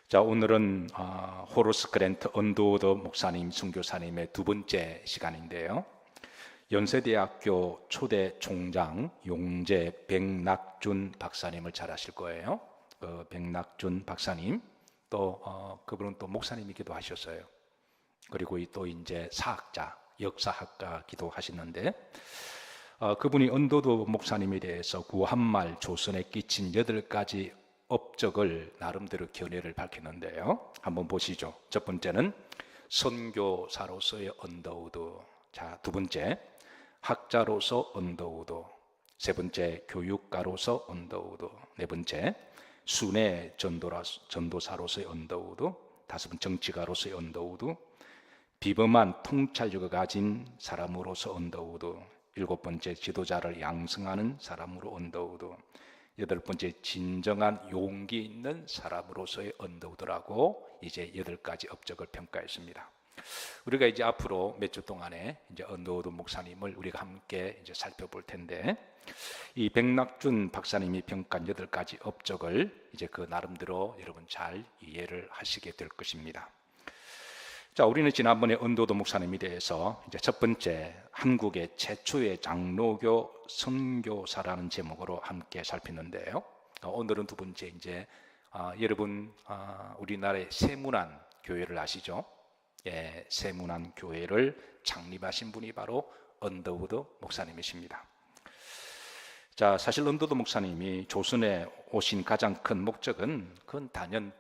자, 오늘은 호러스 그랜트 언더우드 목사님 선교사님의 두 번째 시간인데요. 연세대학교 초대 총장 용재 백낙준 박사님을 잘 아실 거예요. 백낙준 박사님 또 그분은 또 목사님이기도 하셨어요. 그리고 또 이제 사학자, 역사학가기도 하시는데 그분이 언더우드 목사님에 대해서 구한말 조선에 끼친 8가지 업적을 나름대로 견해를 밝혔는데요. 한번 보시죠. 첫 번째는 선교사로서의 언더우드, 자, 두 번째 학자로서 언더우드, 세 번째 교육가로서 언더우드, 네 번째 순회 전도사로서의 언더우드, 다섯 번째 정치가로서의 언더우드, 비범한 통찰력을 가진 사람으로서 언더우드, 일곱 번째 지도자를 양성하는 사람으로 언더우드, 여덟 번째 진정한 용기 있는 사람으로서의 언더우드라고 이제 8가지 업적을 평가했습니다. 우리가 이제 앞으로 몇 주 동안에 이제 언더우드 목사님을 우리가 함께 이제 살펴볼 텐데, 이 백낙준 박사님이 평가한 8가지 업적을 이제 그 나름대로 여러분 잘 이해를 하시게 될 것입니다. 자, 우리는 지난번에 언더우드 목사님에 대해서 이제 첫 번째 한국의 최초의 장로교 선교사라는 제목으로 함께 살폈는데요. 오늘은 두 번째 이제 여러분 우리나라의 세문안 교회를 아시죠? 예, 세문안 교회를 창립하신 분이 바로 언더우드 목사님이십니다. 자, 사실 언더우드 목사님이 조선에 오신 가장 큰 목적은 그건 단연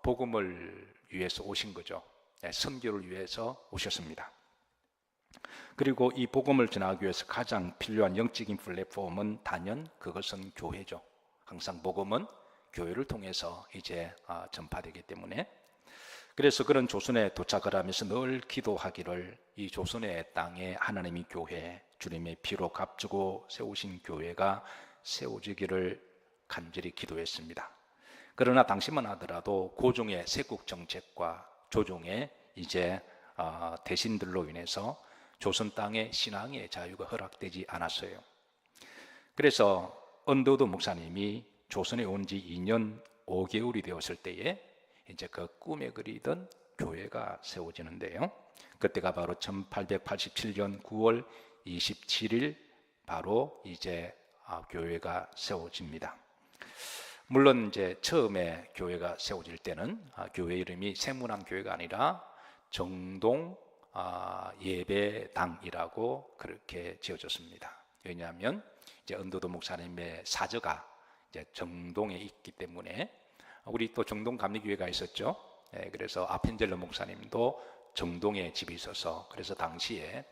복음을 위해서 오신 거죠. 선교를 위해서 오셨습니다. 그리고 이 복음을 전하기 위해서 가장 필요한 영적인 플랫폼은 단연 그것은 교회죠. 항상 복음은 교회를 통해서 이제 전파되기 때문에, 그래서 그런 조선에 도착을 하면서 늘 기도하기를 이 조선의 땅에 하나님의 교회, 주님의 피로 값주고 세우신 교회가 세워지기를 간절히 기도했습니다. 그러나 당시만 하더라도 고종의 세국 정책과 조종의 이제 대신들로 인해서 조선 땅의 신앙의 자유가 허락되지 않았어요. 그래서 언더우드 목사님이 조선에 온 지 2년 5개월이 되었을 때에 이제 그 꿈에 그리던 교회가 세워지는데요. 그때가 바로 1887년 9월 27일 바로 이제 교회가 세워집니다. 물론 이제 처음에 교회가 세워질 때는 교회 이름이 세문안 교회가 아니라 정동 예배당이라고 그렇게 지어졌습니다. 왜냐하면 이제 언더우드 목사님의 사저가 이제 정동에 있기 때문에, 우리 또 정동 감리교회가 있었죠. 그래서 아펜젤러 목사님도 정동에 집이 있어서, 그래서 당시에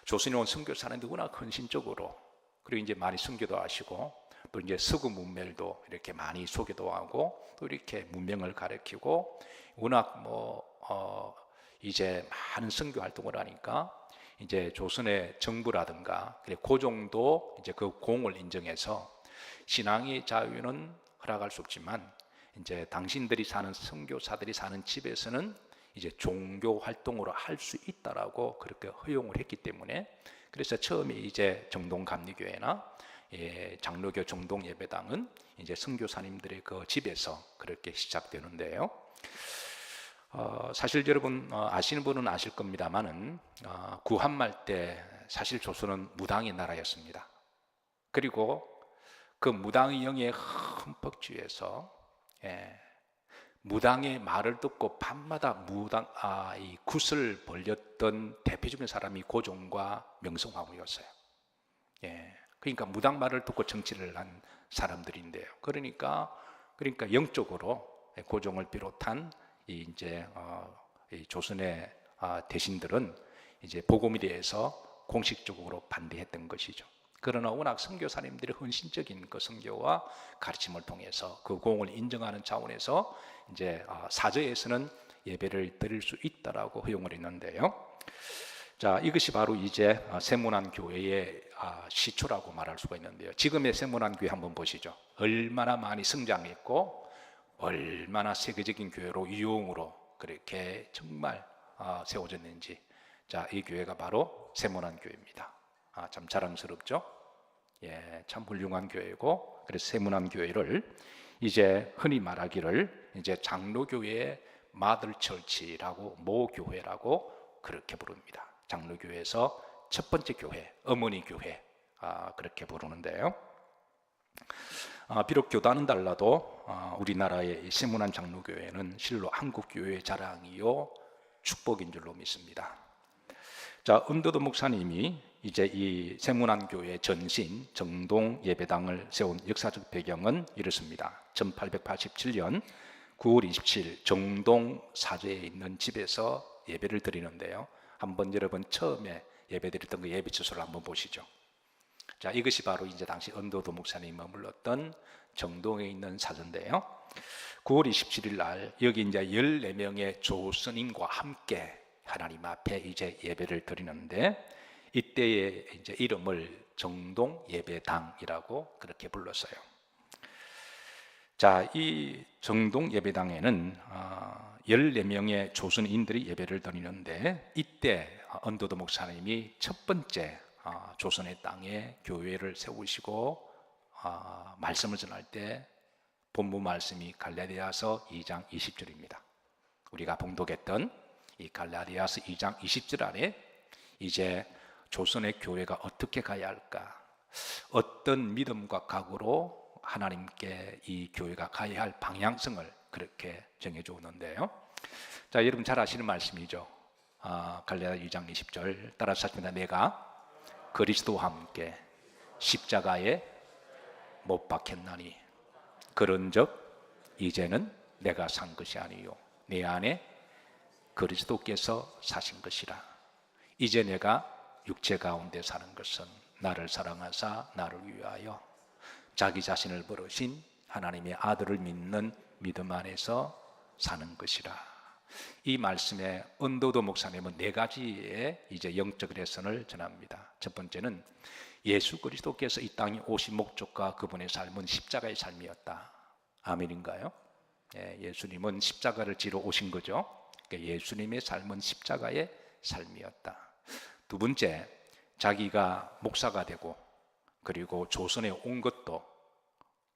조선에 온 선교사는 워낙 헌신적으로, 그리고 이제 많이 선교도 하시고, 또 이제 서구 문명도 이렇게 많이 소개도 하고, 또 이렇게 문명을 가르치고, 워낙 이제 많은 선교 활동을 하니까 이제 조선의 정부라든가 고종도 이제 그 공을 인정해서 신앙의 자유는 허락할 수 없지만 이제 당신들이 사는 선교사들이 사는 집에서는 이제 종교 활동으로 할 수 있다라고 그렇게 허용을 했기 때문에, 그래서 처음에 이제 정동 감리교회나 장로교 정동 예배당은 이제 선교사님들의 그 집에서 그렇게 시작되는데요. 사실 여러분 아시는 분은 아실 겁니다만은 구한말 때 사실 조선은 무당의 나라였습니다. 그리고 그 무당의 영에 흠뻑 취해서 무당의 말을 듣고 밤마다 이 굿을 벌렸던 대표적인 사람이 고종과 명성황후였어요. 그러니까 무당 말을 듣고 정치를 한 사람들인데요. 그러니까 영적으로 고종을 비롯한 이 조선의 대신들은 이제 복음에 대해서 공식적으로 반대했던 것이죠. 그러나 워낙 선교사님들의 헌신적인 그 선교와 가르침을 통해서 그 공을 인정하는 차원에서 이제 사저에서는 예배를 드릴 수 있다라고 허용을 했는데요. 자, 이것이 바로 이제 세문안 교회의 시초라고 말할 수가 있는데요. 지금의 세문안 교회 한번 보시죠. 얼마나 많이 성장했고 얼마나 세계적인 교회로 유용으로 그렇게 정말 세워졌는지. 자, 이 교회가 바로 세문안 교회입니다. 참 자랑스럽죠? 참 훌륭한 교회고, 그래서 세문안 교회를 이제 흔히 말하기를 이제 장로교회의 마들 철치라고 모교회라고 그렇게 부릅니다. 장로교회에서 첫 번째 교회, 어머니 교회 그렇게 부르는데요. 비록 교단은 달라도 우리나라의 세문안 장로교회는 실로 한국교회의 자랑이요 축복인 줄로 믿습니다. 자, 은도도 목사님이 이제 이 세문안 교회 전신 정동 예배당을 세운 역사적 배경은 이렇습니다. 1887년 9월 27일 정동 사저에 있는 집에서 예배를 드리는데요. 한번 여러분 처음에 예배 드렸던 그 예배 주소를 한번 보시죠. 자, 이것이 바로 이제 당시 은도도 목사님이 머물렀던 정동에 있는 사저인데요. 9월 27일 날 여기 이제 14명의 조스님과 함께 하나님 앞에 이제 예배를 드리는데 이때의 이제 이름을 정동 예배당이라고 그렇게 불렀어요. 자, 이 정동 예배당에는 14명의 조선인들이 예배를 드리는데 이때 은도도 목사님이 첫 번째 조선의 땅에 교회를 세우시고 말씀을 전할 때 본문 말씀이 갈라디아서 2장 20절입니다. 우리가 봉독했던 이 갈라디아서 2장 20절 안에 이제 조선의 교회가 어떻게 가야 할까, 어떤 믿음과 각오로 하나님께 이 교회가 가야 할 방향성을 그렇게 정해져 오는데요. 자, 여러분 잘 아시는 말씀이죠. 갈라디아서 2장 20절 따라서 하십니다. 내가 그리스도와 함께 십자가에 못 박혔나니 그런즉 이제는 내가 산 것이 아니요 내 안에 그리스도께서 사신 것이라. 이제 내가 육체 가운데 사는 것은 나를 사랑하사 나를 위하여 자기 자신을 버리신 하나님의 아들을 믿는 믿음 안에서 사는 것이라. 이 말씀에 은도도 목사님은 4가지의 이제 영적 레슨을 전합니다. 첫 번째는 예수 그리스도께서 이 땅에 오신 목적과 그분의 삶은 십자가의 삶이었다. 아멘인가요? 예수님은 십자가를 지러 오신 거죠. 예수님의 삶은 십자가의 삶이었다. 두 번째, 자기가 목사가 되고 그리고 조선에 온 것도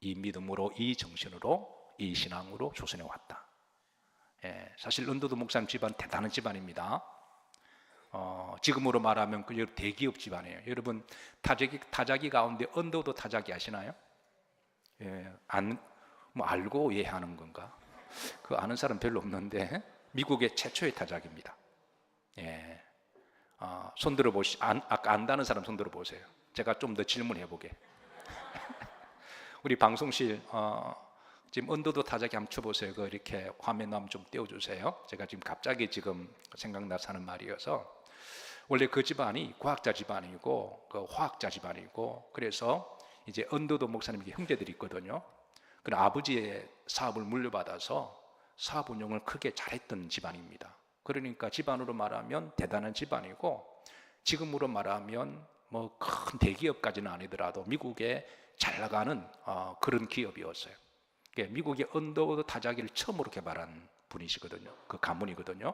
이 믿음으로, 이 정신으로, 이 신앙으로 조선에 왔다. 사실 은도도 목사님 집안 대단한 집안입니다. 지금으로 말하면 그 대기업 집안이에요. 여러분 타자기 가운데 은도도 타자기 아시나요? 뭐 알고 이해하는 건가? 그 아는 사람 별로 없는데 미국의 최초의 타자기입니다. 손 들어 아까 안다는 사람 손 들어 보세요. 제가 좀 더 질문해 보게. 우리 방송실 지금 은도도 타자기 한번 쳐보세요. 그 이렇게 화면 한번 좀 띄워주세요. 제가 지금 갑자기 생각나서 하는 말이어서, 원래 그 집안이 과학자 집안이고 그 화학자 집안이고, 그래서 이제 은도도 목사님에게 형제들이 있거든요. 그 아버지의 사업을 물려받아서 사업 운영을 크게 잘했던 집안입니다. 그러니까 집안으로 말하면 대단한 집안이고, 지금으로 말하면 뭐 큰 대기업까지는 아니더라도 미국에 잘 나가는 그런 기업이었어요. 미국의 은도도 타자기를 처음으로 개발한 분이시거든요. 그 가문이거든요.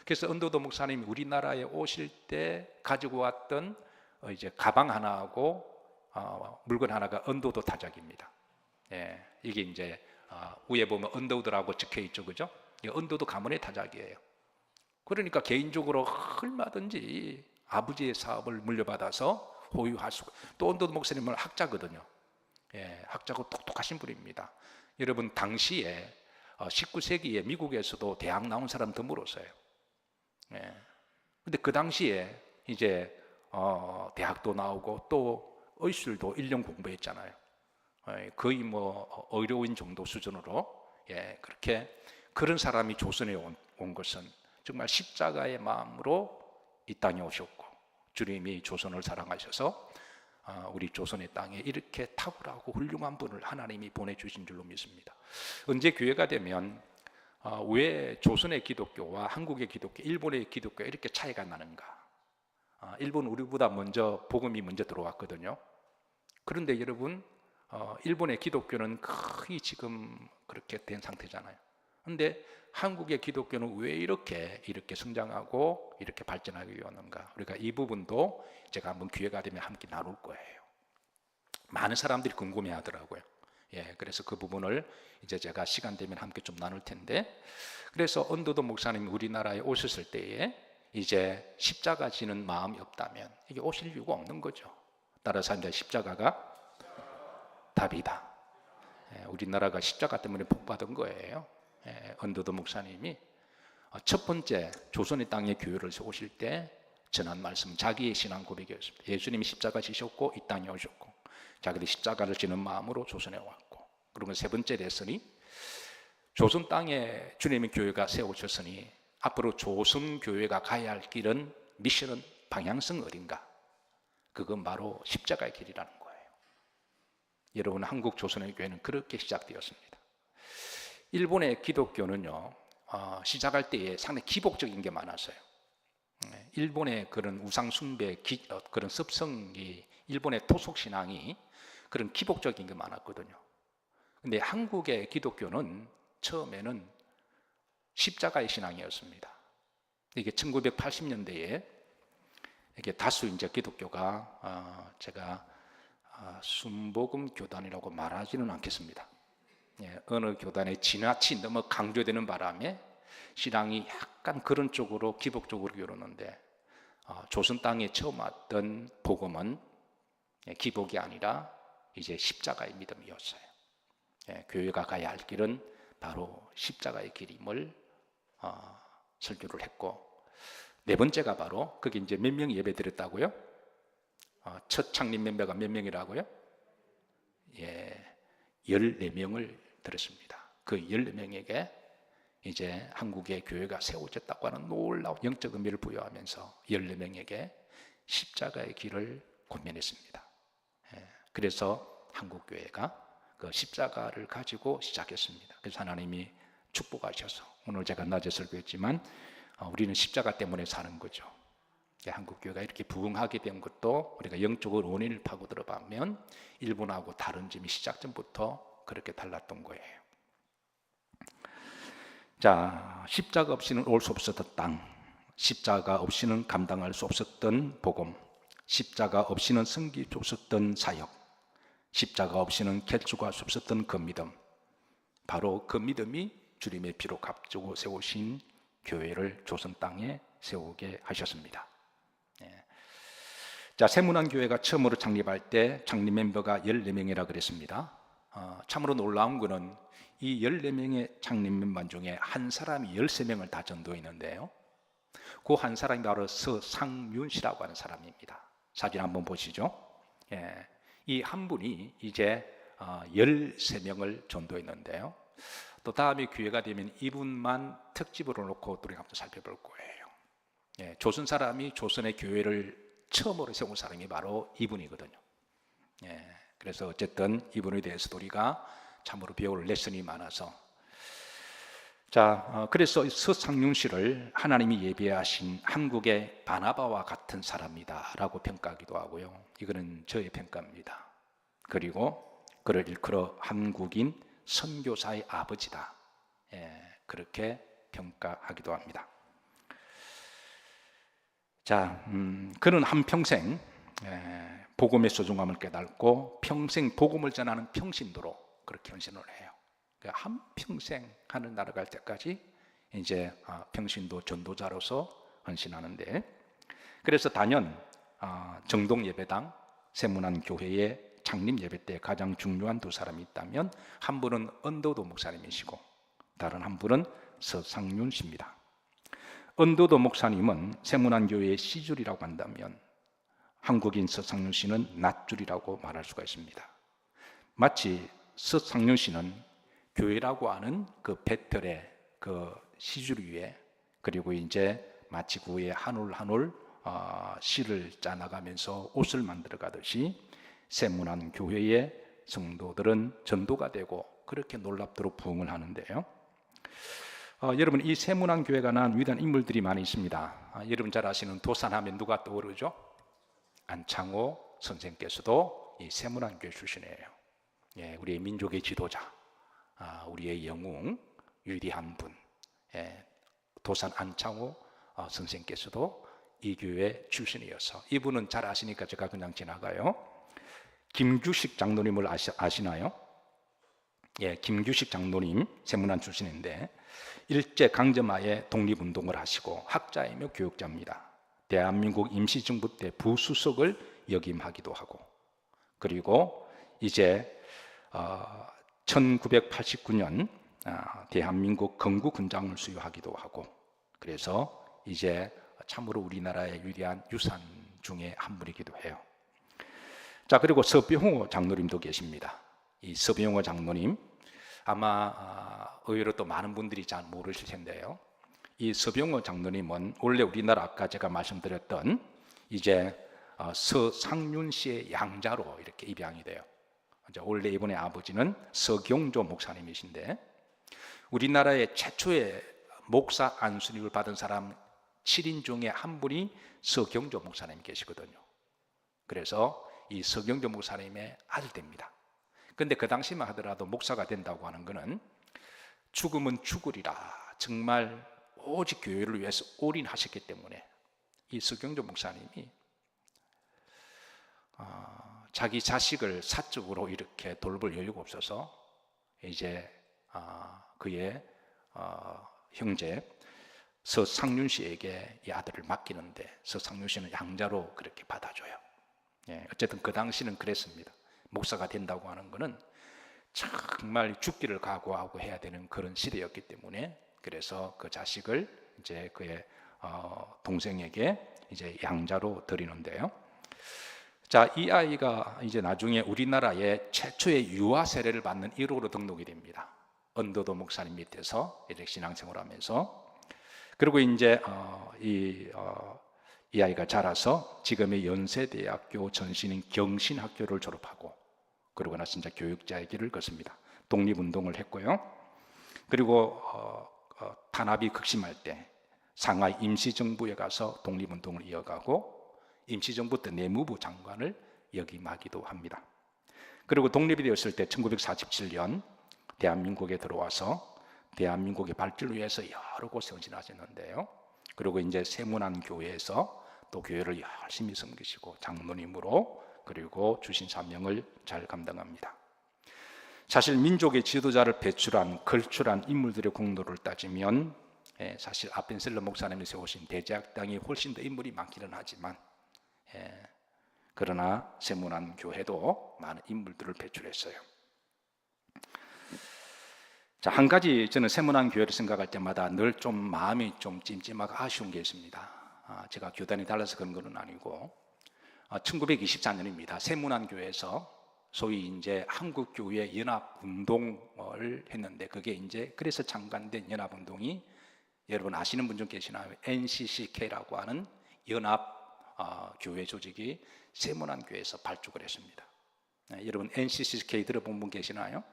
그래서 은도도 목사님이 우리나라에 오실 때 가지고 왔던 이제 가방 하나하고 물건 하나가 은도도 타자기입니다. 이게 이제 위에 보면 은도도라고 적혀 있죠, 그죠? 은도도 가문의 타자기예요. 그러니까 개인적으로 얼마든지 아버지의 사업을 물려받아서 호유할 수, 또 은도도 목사님은 학자거든요. 학자고 똑똑하신 분입니다. 여러분 당시에 19세기에 미국에서도 대학 나온 사람 드물었어요. 근데 그 당시에 이제 대학도 나오고 또 의술도 1년 공부했잖아요. 거의 뭐 의료인 정도 수준으로 그렇게 그런 사람이 조선에 온 것은 정말 십자가의 마음으로 이 땅에 오셨고, 주님이 조선을 사랑하셔서 우리 조선의 땅에 이렇게 탁월하고 훌륭한 분을 하나님이 보내주신 줄로 믿습니다. 언제 기회가 되면 왜 조선의 기독교와 한국의 기독교, 일본의 기독교가 이렇게 차이가 나는가? 일본 우리보다 먼저 복음이 먼저 들어왔거든요. 그런데 여러분 일본의 기독교는 거의 지금 그렇게 된 상태잖아요. 그런데 한국의 기독교는 왜 이렇게 성장하고 이렇게 발전하게 되었는가? 우리가 이 부분도 제가 한번 기회가 되면 함께 나눌 거예요. 많은 사람들이 궁금해하더라고요. 그래서 그 부분을 이제 제가 시간 되면 함께 좀 나눌 텐데, 그래서 언더도 목사님이 우리나라에 오셨을 때에 이제 십자가 지는 마음이 없다면 이게 오실 이유가 없는 거죠. 따라서 이제 십자가가 답이다. 우리나라가 십자가 때문에 복받은 거예요. 언더도 목사님이 첫 번째 조선의 땅에 교회를 세우실 때 전한 말씀, 자기의 신앙 고백이었습니다. 예수님이 십자가 지셨고 이 땅에 오셨고 자기도 십자가를 지는 마음으로 조선에 왔고, 그리고 세 번째 레슨이 조선 땅에 주님의 교회가 세우셨으니 앞으로 조선 교회가 가야 할 길은, 미션은, 방향성 어딘가? 그건 바로 십자가의 길이라는 거예요. 여러분, 한국 조선의 교회는 그렇게 시작되었습니다. 일본의 기독교는요, 시작할 때에 상당히 기복적인 게 많았어요. 일본의 그런 우상 숭배, 그런 습성이, 일본의 토속 신앙이 그런 기복적인 게 많았거든요. 근데 한국의 기독교는 처음에는 십자가의 신앙이었습니다. 이게 1980년대에 이게 다수 이제 기독교가 제가 순복음 교단이라고 말하지는 않겠습니다. 어느 교단에 지나치 너무 강조되는 바람에 신앙이 약간 그런 쪽으로 기복적으로 이루는데, 조선 땅에 처음 왔던 복음은 기복이 아니라 이제 십자가의 믿음이었어요. 교회가 가야 할 길은 바로 십자가의 길임을 설교를 했고, 네 번째가 바로, 그게 이제 몇 명 예배 드렸다고요? 첫 창립 멤버가 몇 명이라고요? 14명을 드렸습니다. 그 14명에게 이제 한국의 교회가 세워졌다고 하는 놀라운 영적 의미를 부여하면서 14명에게 십자가의 길을 권면했습니다. 그래서 한국교회가 그 십자가를 가지고 시작했습니다. 그래서 하나님이 축복하셔서 오늘 제가 낮에 설교했지만 우리는 십자가 때문에 사는 거죠. 한국교회가 이렇게 부흥하게 된 것도 우리가 영적으로 원인을 파고 들어가면 일본하고 다른 점이 시작전부터 그렇게 달랐던 거예요. 자, 십자가 없이는 올 수 없었던 땅, 십자가 없이는 감당할 수 없었던 복음, 십자가 없이는 섬길 수 없었던 사역, 십자가 없이는 결축할 수 없었던 그 믿음, 바로 그 믿음이 주님의 피로 값주고 세우신 교회를 조선 땅에 세우게 하셨습니다. 자, 세문안교회가 처음으로 창립할 때 창립 멤버가 14명이라 그랬습니다. 참으로 놀라운 것은 이 14명의 창립 멤버 중에 한 사람이 13명을 다 전도했는데요, 그 한 사람이 바로 서상윤 씨라고 하는 사람입니다. 사진 한번 보시죠. 이 한 분이 이제 13명을 전도했는데요, 또 다음에 기회가 되면 이분만 특집으로 놓고 우리가 한번 살펴볼 거예요. 조선 사람이 조선의 교회를 처음으로 세운 사람이 바로 이분이거든요. 그래서 어쨌든 이분에 대해서도 우리가 참으로 배울 레슨이 많아서, 자, 그래서 서상윤 씨를 하나님이 예비하신 한국의 바나바와 같은 사람이다 라고 평가하기도 하고요, 이거는 저의 평가입니다. 그리고 그를 일컬어 한국인 선교사의 아버지다, 그렇게 평가하기도 합니다. 자, 그는 한평생 복음의 소중함을 깨닫고 평생 복음을 전하는 평신도로 그렇게 헌신을 해요. 한평생 하늘 날아갈 때까지 이제 평신도 전도자로서 헌신하는데, 그래서 단연 정동 예배당 세문안 교회의 창립 예배 때 가장 중요한 두 사람이 있다면, 한 분은 언더도 목사님이시고 다른 한 분은 서상윤 씨입니다. 언더도 목사님은 세문안 교회의 시줄이라고 한다면 한국인 서상윤 씨는 낫줄이라고 말할 수가 있습니다. 마치 서상윤 씨는 교회라고 하는 그 배틀의 그 시줄 위에, 그리고 이제 마치 그 위에 한 올 한 올 실을 짜나가면서 옷을 만들어 가듯이 세문안 교회의 성도들은 전도가 되고 그렇게 놀랍도록 부흥을 하는데요, 여러분, 이 세문안 교회가 난 위대한 인물들이 많이 있습니다. 여러분 잘 아시는 도산하면 누가 떠오르죠? 안창호 선생께서도 이 세문안 교회 출신이에요. 우리의 민족의 지도자, 우리의 영웅, 위대한 분, 도산 안창호 선생께서도 이 교회 출신이어서, 이분은 잘 아시니까 제가 그냥 지나가요. 김규식 장로님을 아시나요? 김규식 장로님 세문안 출신인데 일제 강점하에 독립운동을 하시고 학자이며 교육자입니다. 대한민국 임시정부 때 부수석을 역임하기도 하고, 그리고 이제 1989년 대한민국 건국훈장을 수여하기도 하고, 그래서 이제 참으로 우리나라의 위대한 유산 중에 한 분이기도 해요. 자, 그리고 서병호 장로님도 계십니다. 이 서병호 장로님 아마 의외로 또 많은 분들이 잘 모르실 텐데요. 이 서병호 장로님은 원래 우리나라 아까 제가 말씀드렸던 이제 서상륜 씨의 양자로 이렇게 입양이 돼요. 원래 이분의 아버지는 서경조 목사님이신데 우리나라의 최초의 목사 안수님을 받은 사람 7인 중에 한 분이 서경조 목사님이 계시거든요. 그래서 이 서경조 목사님의 아들입니다. 근데 그 당시만 하더라도 목사가 된다고 하는 것은 죽으면 죽으리라, 정말 오직 교회를 위해서 올인하셨기 때문에 이 서경조 목사님이 자기 자식을 사적으로 이렇게 돌볼 여유가 없어서 이제 그의 형제 서상륜 씨에게 이 아들을 맡기는데 서상륜 씨는 양자로 그렇게 받아줘요. 어쨌든 그 당시는 그랬습니다. 목사가 된다고 하는 것은 정말 죽기를 각오하고 해야 되는 그런 시대였기 때문에, 그래서 그 자식을 이제 그의 동생에게 이제 양자로 드리는데요. 자, 이 아이가 이제 나중에 우리나라의 최초의 유아 세례를 받는 1호로 등록이 됩니다. 언더도 목사님 밑에서 이렇게 신앙생활을 하면서, 그리고 이제 이 아이가 자라서 지금의 연세대학교 전신인 경신학교를 졸업하고, 그러고 나서 이제 교육자의 길을 걷습니다. 독립운동을 했고요. 그리고 탄압이 극심할 때 상하이 임시정부에 가서 독립운동을 이어가고 임시정부 때 내무부 장관을 역임하기도 합니다. 그리고 독립이 되었을 때 1947년 대한민국에 들어와서 대한민국의 발전을 위해서 여러 곳에 헌신하셨는데요. 그리고 이제 세문안 교회에서 또 교회를 열심히 섬기시고 장로님으로, 그리고 주신 사명을 잘 감당합니다. 사실 민족의 지도자를 배출한 걸출한 인물들의 공로를 따지면 사실 아펜셀러 목사님이 세우신 대제학당이 훨씬 더 인물이 많기는 하지만 그러나 세문안 교회도 많은 인물들을 배출했어요. 자, 한 가지 저는 세문안 교회를 생각할 때마다 늘 좀 마음이 좀 찜찜하고 아쉬운 게 있습니다. 제가 교단이 달라서 그런 건 아니고 1924년입니다. 세문안 교회에서 소위 이제 한국교회 연합운동을 했는데, 그게 이제 그래서 창간된 연합운동이 여러분 아시는 분 중 계시나요? NCCK라고 하는 연합 교회 조직이 세문안 교회에서 발족을 했습니다. 여러분 NCCK 들어본 분 계시나요?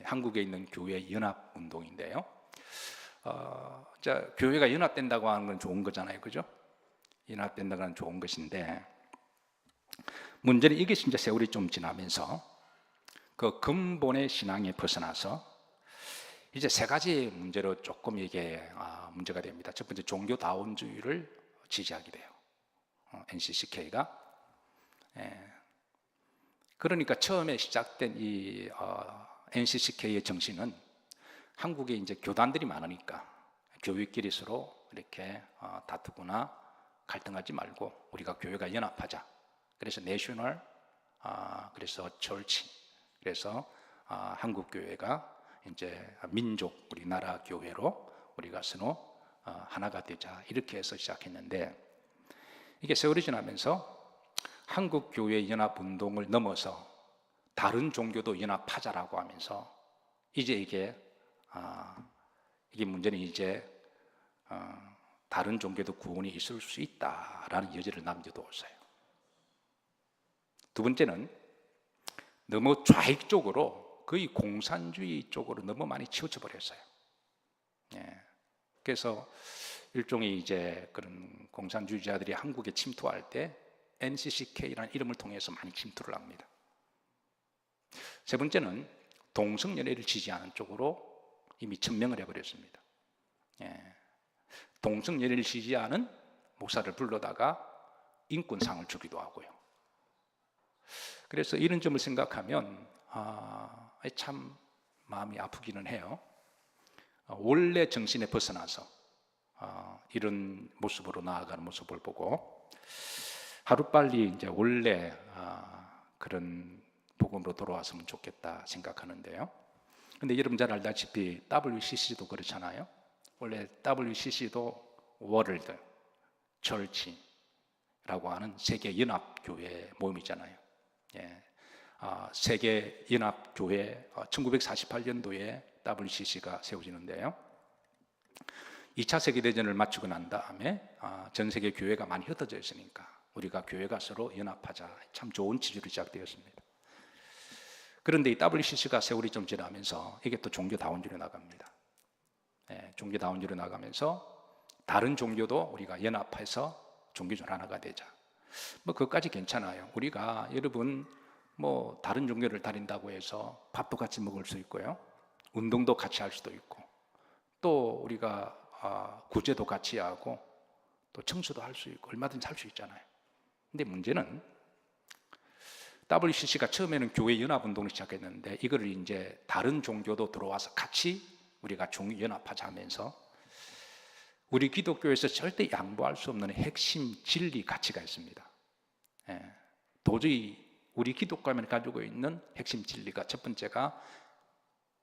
한국에 있는 교회 연합운동인데요. 자, 교회가 연합된다고 하는 건 좋은 거잖아요, 그죠? 연합된다고 하는 건 좋은 것인데, 문제는 이게 진짜 세월이 좀 지나면서 그 근본의 신앙에 벗어나서 이제 세 가지 문제로 조금 이게 문제가 됩니다. 첫 번째, 종교다원주의를 지지하게 돼요. NCCK가. 그러니까 처음에 시작된 이 NCCK의 정신은 한국에 이제 교단들이 많으니까 교회끼리 서로 이렇게 다투거나 갈등하지 말고 우리가 교회가 연합하자. 그래서 내셔널, 그래서 철치, 그래서 한국 교회가 이제 민족 우리나라 교회로 우리가 서로 하나가 되자, 이렇게 해서 시작했는데, 이게 세월이 지나면서 한국 교회 연합 운동을 넘어서 다른 종교도 연합하자라고 하면서 이제 이게 문제는 이제 다른 종교도 구원이 있을 수 있다라는 여지를 남겨두었어요. 두 번째는 너무 좌익적으로 거의 공산주의 쪽으로 너무 많이 치우쳐 버렸어요. 그래서 일종의 이제 그런 공산주의자들이 한국에 침투할 때 NCCK라는 이름을 통해서 많이 침투를 합니다. 세 번째는 동성연애를 지지하는 쪽으로 이미 천명을 해버렸습니다. 동성연애를 지지하는 목사를 불러다가 인권상을 주기도 하고요. 그래서 이런 점을 생각하면 참 마음이 아프기는 해요. 원래 정신에 벗어나서 이런 모습으로 나아가는 모습을 보고 하루빨리 이제 원래 그런 복음으로 돌아왔으면 좋겠다 생각하는데요. 근데 여러분 잘 알다시피 WCC도 그렇잖아요. 원래 WCC도 월드 철치라고 하는 세계 연합 교회 모임이잖아요. 예. 세계 연합 교회 1948년도에 WCC가 세워지는데요. 2차 세계대전을 마치고 난 다음에 전 세계 교회가 많이 흩어져 있으니까 우리가 교회가 서로 연합하자, 참 좋은 취지로 시작되었습니다. 그런데 이 WCC가 세월이 좀 지나면서 이게 또 종교 다원주로 나갑니다. 종교 다원주로 나가면서 다른 종교도 우리가 연합해서 종교적 하나가 되자. 뭐 그것까지 괜찮아요. 우리가 여러분 뭐 다른 종교를 다닌다고 해서 밥도 같이 먹을 수 있고요, 운동도 같이 할 수도 있고, 또 우리가 구제도 같이 하고 또 청소도 할 수 있고 얼마든지 할 수 있잖아요. 근데 문제는 WCC가 처음에는 교회 연합운동을 시작했는데 이거를 이제 다른 종교도 들어와서 같이 우리가 종교 연합하자 하면서 우리 기독교에서 절대 양보할 수 없는 핵심 진리 가치가 있습니다. 도저히 우리 기독교만 가지고 있는 핵심 진리가, 첫 번째가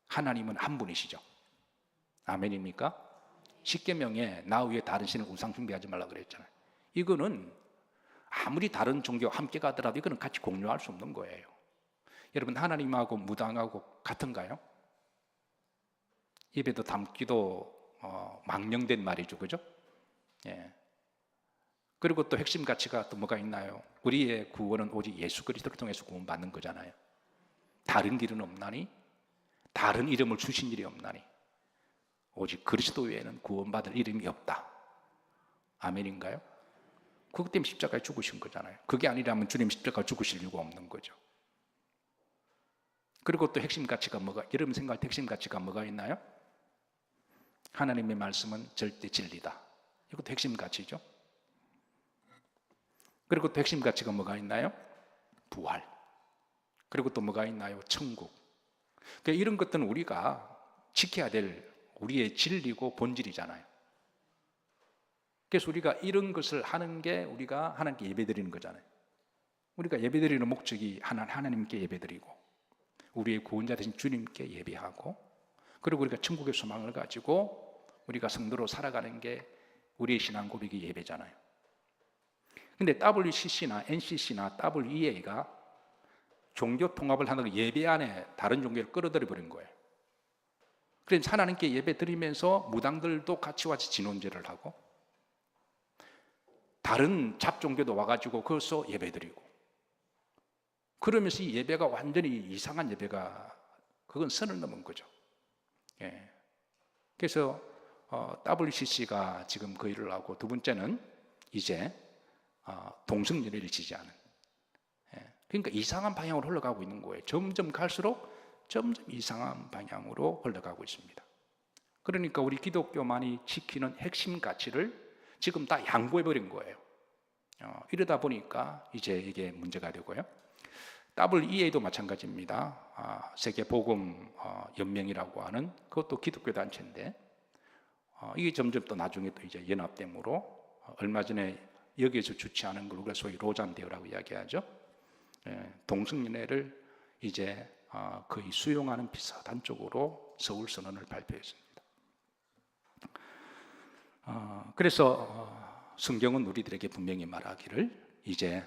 하나님은 한 분이시죠. 아멘입니까? 십계명에 나 위에 다른 신을 우상 숭배하지 말라 그랬잖아요. 이거는 아무리 다른 종교와 함께 가더라도 이거는 같이 공유할 수 없는 거예요. 여러분, 하나님하고 무당하고 같은가요? 입에도 담기도 망령된 말이죠, 그죠? 예. 그리고 또 핵심 가치가 또 뭐가 있나요? 우리의 구원은 오직 예수 그리스도를 통해서 구원받는 거잖아요. 다른 길은 없나니, 다른 이름을 주신 일이 없나니, 오직 그리스도 외에는 구원받을 이름이 없다. 아멘인가요? 그것 때문에 십자가에 죽으신 거잖아요. 그게 아니라면 주님 십자가에 죽으실 이유가 없는 거죠. 그리고 또 핵심 가치가 뭐가, 여러분 생각할 때 핵심 가치가 뭐가 있나요? 하나님의 말씀은 절대 진리다. 이것도 핵심 가치죠. 그리고 또 핵심 가치가 뭐가 있나요? 부활. 그리고 또 뭐가 있나요? 천국. 그러니까 이런 것들은 우리가 지켜야 될 우리의 진리고 본질이잖아요. 그래서 우리가 이런 것을 하는 게 우리가 하나님께 예배드리는 거잖아요. 우리가 예배드리는 목적이 하나님께 예배드리고 우리의 구원자 되신 주님께 예배하고, 그리고 우리가 천국의 소망을 가지고 우리가 성도로 살아가는 게 우리의 신앙 고백이 예배잖아요. 근데 WCC나 NCC나 WEA가 종교 통합을 하는 예배 안에 다른 종교를 끌어들여 버린 거예요. 그래서 하나님께 예배 드리면서 무당들도 같이 와서 진원제를 하고 다른 잡종교도 와가지고 거기서 예배 드리고, 그러면서 이 예배가 완전히 이상한 예배가, 그건 선을 넘은 거죠. 예. 그래서 WCC가 지금 그 일을 하고, 두 번째는 이제 동성연애를 지지하는, 그러니까 이상한 방향으로 흘러가고 있는 거예요. 점점 갈수록 점점 이상한 방향으로 흘러가고 있습니다. 그러니까 우리 기독교만이 지키는 핵심 가치를 지금 다 양보해버린 거예요. 이러다 보니까 이제 이게 문제가 되고요. WEA도 마찬가지입니다. 세계복음 연맹이라고 하는, 그것도 기독교 단체인데 이게 점점 또 나중에 또 이제 연합됨으로 얼마 전에 여기에서 주최하는 걸 우리가 소위 로잔 대회라고 이야기하죠. 동성연애를 이제 거의 수용하는 비슷한 쪽으로 서울 선언을 발표했습니다. 그래서 성경은 우리들에게 분명히 말하기를 이제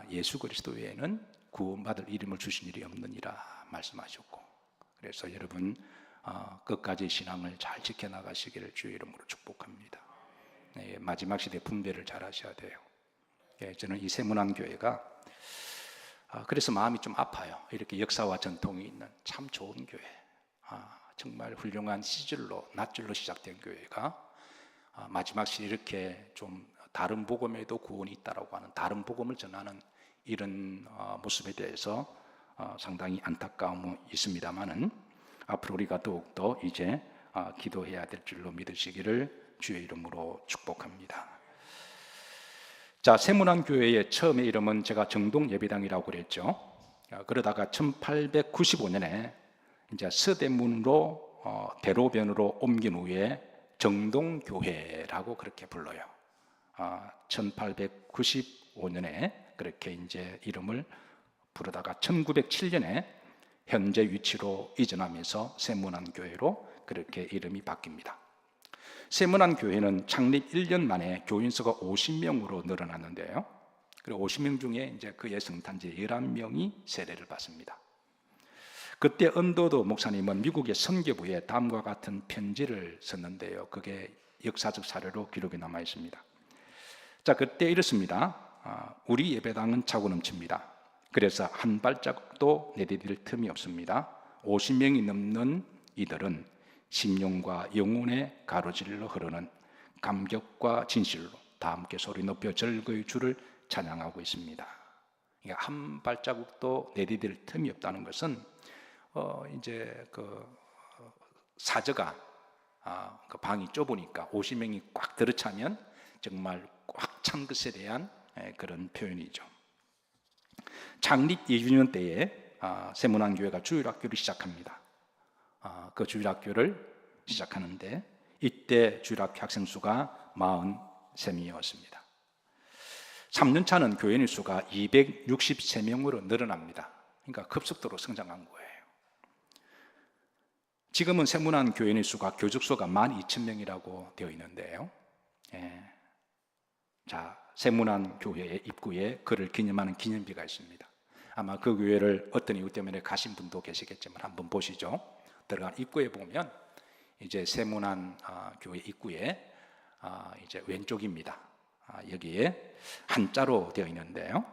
예수 그리스도 외에는 구원받을 이름을 주신 일이 없느니라 말씀하셨고, 그래서 여러분 끝까지 신앙을 잘 지켜나가시기를 주의 이름으로 축복합니다. 마지막 시대 분배를 잘 하셔야 돼요. 저는 이 세문안교회가 그래서 마음이 좀 아파요. 이렇게 역사와 전통이 있는 참 좋은 교회, 정말 훌륭한 시절로 낫줄로 시작된 교회가 마지막 시대에 이렇게 좀 다른 복음에도 구원이 있다라고 하는, 다른 복음을 전하는 이런 모습에 대해서 상당히 안타까움이 있습니다만은 앞으로 우리가 더욱더 이제 기도해야 될 줄로 믿으시기를 주의 이름으로 축복합니다. 자, 세문안교회의 처음의 이름은 제가 정동예배당이라고 그랬죠. 그러다가 1895년에 이제 서대문으로 대로변으로 옮긴 후에 정동교회라고 그렇게 불러요. 1895년에 그렇게 이제 이름을 부르다가 1907년에 현재 위치로 이전하면서 세문안교회로 그렇게 이름이 바뀝니다. 세문안교회는 창립 1년 만에 교인수가 50명으로 늘어났는데요. 그리고 50명 중에 이제 그의 성탄절 11명이 세례를 받습니다. 그때 언더도 목사님은 미국의 선교부에 다음과 같은 편지를 썼는데요. 그게 역사적 사료로 기록이 남아 있습니다. 자, 그때 이렇습니다. 우리 예배당은 차고 넘칩니다. 그래서 한 발자국도 내디딜 틈이 없습니다. 50명이 넘는 이들은 심령과 영혼의 가로질러 흐르는 감격과 진실로 다 함께 소리 높여 절거의 주를 찬양하고 있습니다. 그러니까 한 발자국도 내디딜 틈이 없다는 것은 이제 그 사저가 그 방이 좁으니까 50명이 꽉 들어차면 정말 꽉 찬 것에 대한 그런 표현이죠. 창립 2주년 때에 세문안교회가 주일학교를 시작합니다. 그 주일학교를 시작하는데 이때 주일학교 학생 수가 43명이었습니다. 3년 차는 교인의 수가 263명으로 늘어납니다. 그러니까 급속도로 성장한 거예요. 지금은 세문안 교인의 수가 교직수가 12,000명이라고 되어 있는데요. 자, 세문안 교회의 입구에 그를 기념하는 기념비가 있습니다. 아마 그 교회를 어떤 이유 때문에 가신 분도 계시겠지만 한번 보시죠. 들어간 입구에 보면 이제 세문안 교회 입구에 이제 왼쪽입니다. 여기에 한자로 되어 있는데요.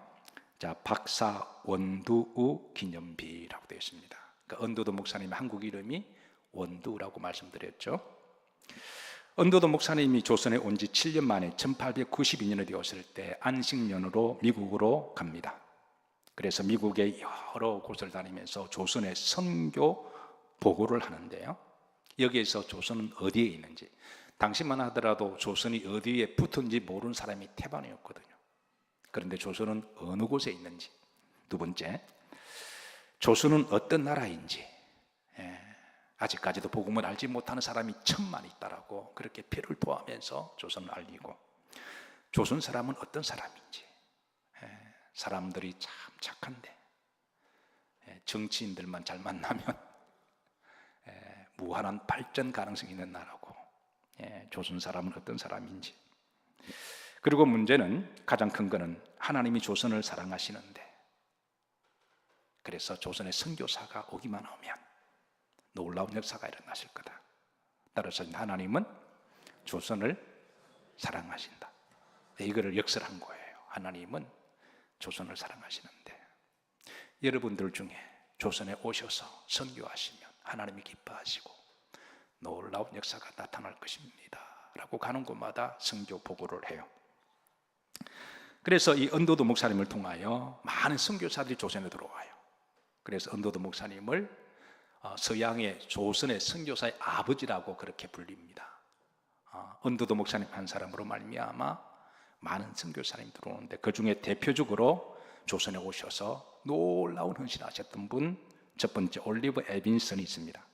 자, 박사 원두우 기념비라고 되어 있습니다. 그러니까 언더도 목사님의 한국 이름이 원두라고 말씀드렸죠. 언더도 목사님이 조선에 온 지 7년 만에 1892년에 되었을 때 안식년으로 미국으로 갑니다. 그래서 미국의 여러 곳을 다니면서 조선의 선교 보고를 하는데요. 여기에서 조선은 어디에 있는지, 당시만 하더라도 조선이 어디에 붙은지 모르는 사람이 태반이었거든요. 그런데 조선은 어느 곳에 있는지, 두 번째, 조선은 어떤 나라인지, 아직까지도 복음을 알지 못하는 사람이 천만 있다라고 그렇게 피를 토하면서 조선을 알리고, 조선 사람은 어떤 사람인지, 사람들이 참 착한데 정치인들만 잘 만나면 무한한 발전 가능성이 있는 나라고, 조선 사람은 어떤 사람인지. 그리고 문제는, 가장 큰 거는 하나님이 조선을 사랑하시는데, 그래서 조선의 선교사가 오기만 하면 놀라운 역사가 일어나실 거다. 따라서 하나님은 조선을 사랑하신다. 이거를 역설한 거예요. 하나님은 조선을 사랑하시는데, 여러분들 중에 조선에 오셔서 선교하시면 하나님이 기뻐하시고 놀라운 역사가 나타날 것입니다 라고 가는 곳마다 선교 보고를 해요. 그래서 이 언더도 목사님을 통하여 많은 선교사들이 조선에 들어와요. 그래서 언더도 목사님을 서양의 조선의 선교사의 아버지라고 그렇게 불립니다. 언더도 목사님 한 사람으로 말미암아 많은 선교사님이 들어오는데, 그 중에 대표적으로 조선에 오셔서 놀라운 헌신하셨던 분, 첫 번째 올리버 에빈슨이 있습니다.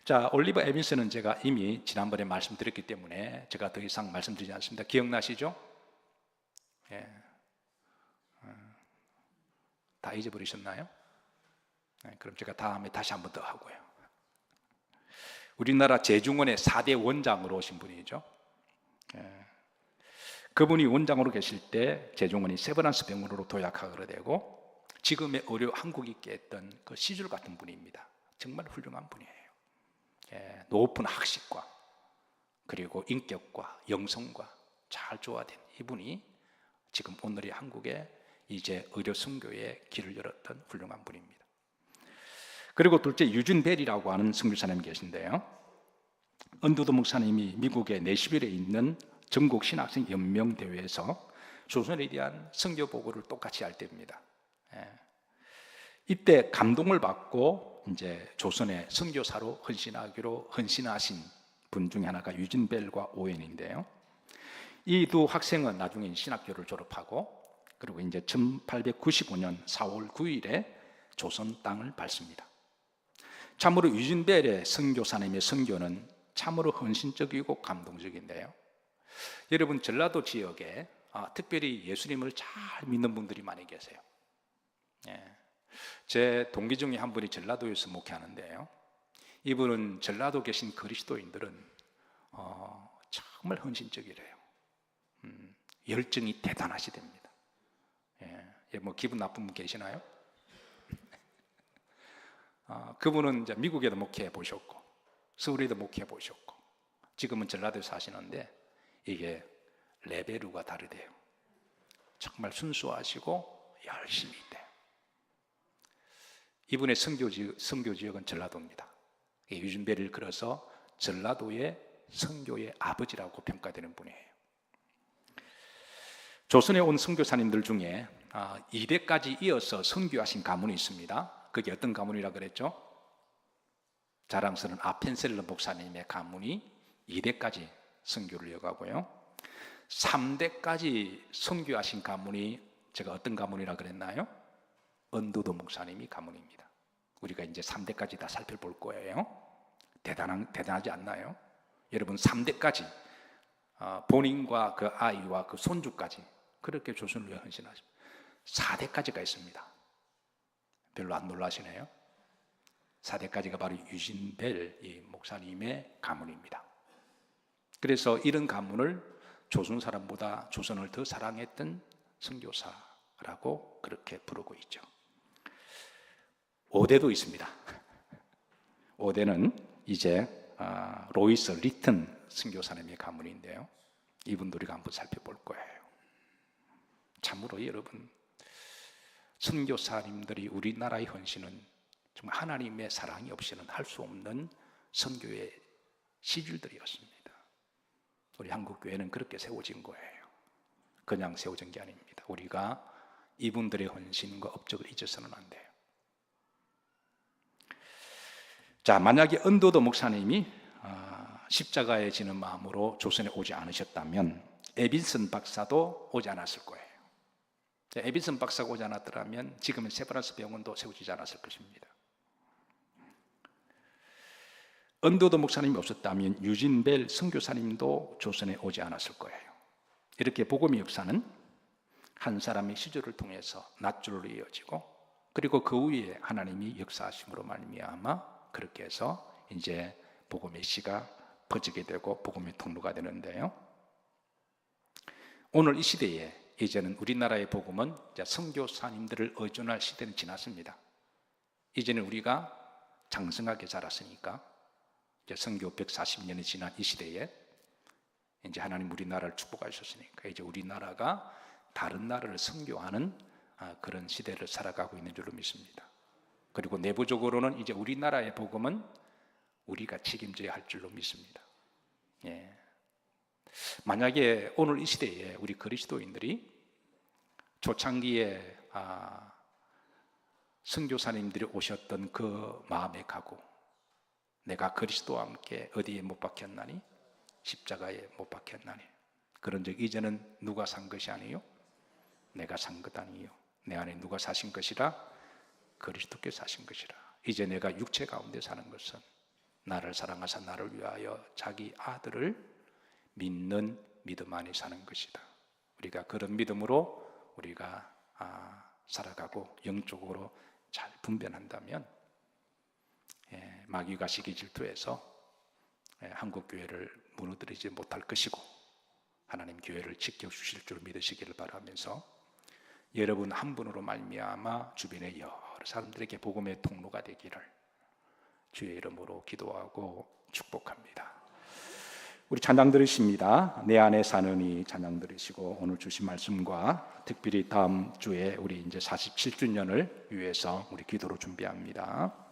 자, 올리버 에빈슨은 제가 이미 지난번에 말씀드렸기 때문에 제가 더 이상 말씀드리지 않습니다. 기억나시죠? 다 잊어버리셨나요? 그럼 제가 다음에 다시 한 번 더 하고요. 우리나라 제중원의 4대 원장으로 오신 분이죠. 그분이 원장으로 계실 때 제중원이 세브란스 병원으로 도약하게 되고, 지금의 의료 한국이 있게 했던 그 시줄 같은 분입니다. 정말 훌륭한 분이에요. 높은 학식과 그리고 인격과 영성과 잘 조화된 이분이 지금 오늘의 한국에 이제 의료 선교의 길을 열었던 훌륭한 분입니다. 그리고 둘째, 유진 벨이라고 하는 선교사님이 계신데요. 언더도 목사님이 미국의 내시빌에 있는 전국 신학생 연명 대회에서 조선에 대한 선교 보고를 똑같이 할 때입니다. 이때 감동을 받고 이제 조선의 선교사로 헌신하신 분 중에 하나가 유진 벨과 오웬인데요. 이 두 학생은 나중에 신학교를 졸업하고, 그리고 이제 1895년 4월 9일에 조선 땅을 밟습니다. 참으로 유진벨의 선교사님의 선교는 참으로 헌신적이고 감동적인데요. 여러분, 전라도 지역에 특별히 예수님을 잘 믿는 분들이 많이 계세요. 제 동기 중에 한 분이 전라도에서 목회하는데요. 이분은 전라도 계신 그리스도인들은 정말 헌신적이래요. 열정이 대단하시답니다. 뭐 기분 나쁜 분 계시나요? 그분은 이제 미국에도 목회해 보셨고 서울에도 목회해 보셨고 지금은 전라도에 사시는데 이게 레벨루가 다르대요. 정말 순수하시고 열심히 있대요. 이분의 선교 지역은 전라도입니다. 유진벨을 걸어서 전라도의 선교의 아버지라고 평가되는 분이에요. 조선에 온 선교사님들 중에 2대까지 이어서 선교하신 가문이 있습니다. 그게 어떤 가문이라 그랬죠? 자랑스러운 아펜셀러 목사님의 가문이 2대까지 선교를 이어가고요. 3대까지 선교하신 가문이 제가 어떤 가문이라 그랬나요? 언도도 목사님이 가문입니다. 우리가 이제 3대까지 다 살펴볼 거예요. 대단하지 않나요? 여러분, 3대까지 본인과 그 아이와 그 손주까지 그렇게 조선을 위해 헌신하십니다. 4대까지가 있습니다. 별로 안 놀라시네요. 4대까지가 바로 유진벨 이 목사님의 가문입니다. 그래서 이런 가문을 조선 사람보다 조선을 더 사랑했던 선교사라고 그렇게 부르고 있죠. 5대도 있습니다. 5대는 이제 로이스 리튼 선교사님의 가문인데요. 이분도 우리가 한번 살펴볼 거예요. 참으로 여러분, 선교사님들이 우리나라의 헌신은 정말 하나님의 사랑이 없이는 할 수 없는 선교의 시줄들이었습니다. 우리 한국교회는 그렇게 세워진 거예요. 그냥 세워진 게 아닙니다. 우리가 이분들의 헌신과 업적을 잊어서는 안 돼요. 자, 만약에 언도도 목사님이 십자가에 지는 마음으로 조선에 오지 않으셨다면 에빈슨 박사도 오지 않았을 거예요. 에빈슨 박사가 오지 않았더라면 지금은 세브란스 병원도 세워지지 않았을 것입니다. 언도도 목사님이 없었다면 유진벨 선교사님도 조선에 오지 않았을 거예요. 이렇게 복음의 역사는 한 사람의 시조를 통해서 낱줄로 이어지고 그리고 그 위에 하나님이 역사하심으로 말미암아 그렇게 해서 이제 복음의 씨가 퍼지게 되고 복음의 통로가 되는데요. 오늘 이 시대에 이제는 우리나라의 복음은 선교사님들을 의존할 시대는 지났습니다. 이제는 우리가 장성하게 자랐으니까 이제 선교 140년이 지난 이 시대에 이제 하나님 우리나라를 축복하셨으니까 이제 우리나라가 다른 나라를 선교하는 그런 시대를 살아가고 있는 줄로 믿습니다. 그리고 내부적으로는 이제 우리나라의 복음은 우리가 책임져야 할 줄로 믿습니다. 만약에 오늘 이 시대에 우리 그리스도인들이 초창기에 선교사님들이 오셨던 그 마음의 각오, 내가 그리스도와 함께 어디에 못 박혔나니? 십자가에 못 박혔나니? 그런즉 이제는 누가 산 것이 아니요 내가 산 것 아니요 내 안에 누가 사신 것이라? 그리스도께서 사신 것이라. 이제 내가 육체 가운데 사는 것은 나를 사랑하사 나를 위하여 자기 아들을 믿는 믿음 안에 사는 것이다. 우리가 그런 믿음으로 우리가 살아가고 영적으로 잘 분별한다면 마귀가 시기 질투해서 한국 교회를 무너뜨리지 못할 것이고 하나님 교회를 지켜주실 줄 믿으시기를 바라면서 여러분 한 분으로 말미암아 주변의 여러 사람들에게 복음의 통로가 되기를 주의 이름으로 기도하고 축복합니다. 우리 찬양 들으십니다. 내 안에 사느니 찬양 들으시고 오늘 주신 말씀과 특별히 다음 주에 우리 이제 47주년을 위해서 우리 기도로 준비합니다.